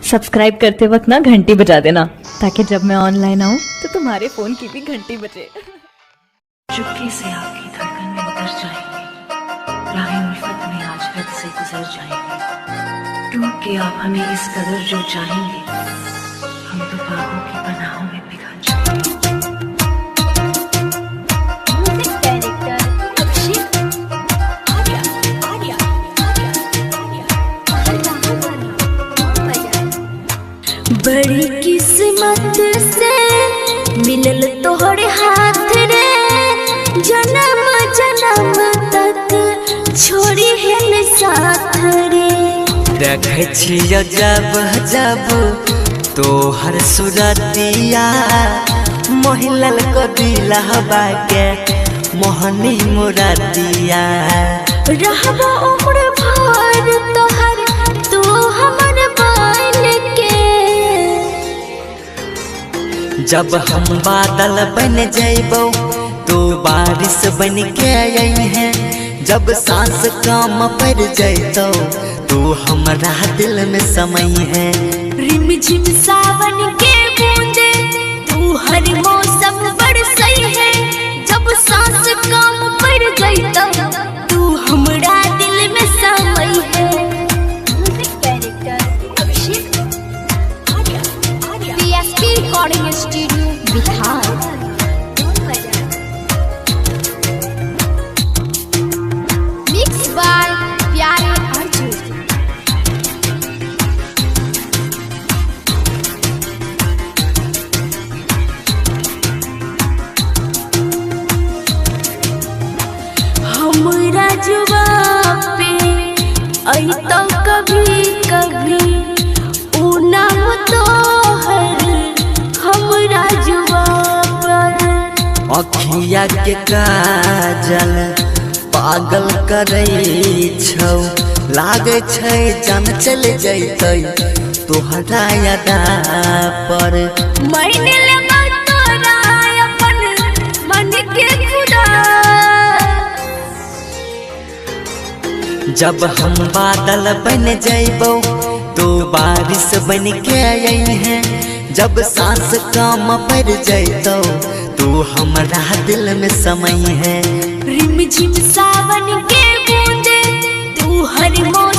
Subscribe करते वक्त ना घंटी बजा देना, ताकि जब मैं ऑनलाइन आऊँ तो तुम्हारे फोन की भी घंटी बजे। चुपके से आपकी धड़कन में उतर जाएंगे, राहें उल्फत में आज हद से गुजर जाएंगे। टूट के आप हमें इस कदर जो चाहेंगे, हम तो बाहों की पनाहों में पिघल जाएंगे। बड़ी किस्मत से मिलल तोहरे हाथ रे, जन्म जन्म तक छोड़ी है न साथ रे। देखे छियो जब जब तोहर सुरतिया, मोहिलल को दिला बाके मोहनी मुरातिया। रहबो उम्र भर तोहर तू हमर बन के। जब हम बादल बन जइबो तो बारिश बन के आई है। जब सांस काम पड़ जइतो तू हमरा दिल में समय है। रिम झिम सावन के बूंदे तू हर मौसम बरसई है। जब सांस काम पड़ जइतो तू हमरा दिल में समय है। PSP recording studio Bihar. Mix by Pyare Arjun. हमरा जुबान पे आई तो कभी कभी ऊ नाम तोहर हमरा जुबान पर। अखिया के काजल पागल करे छौ, लागे छै जान चल जइतै तोहरा यादा पर। मैंने लेबा तोरा अपन मन के खुदा। जब हम बादल बन जइबो तो बारिश बन के आई है। जब सांस काम पड़ जइतो तू हमरा दिल में समय है। रिम झिम सावन के बूंदे तू हर मौसम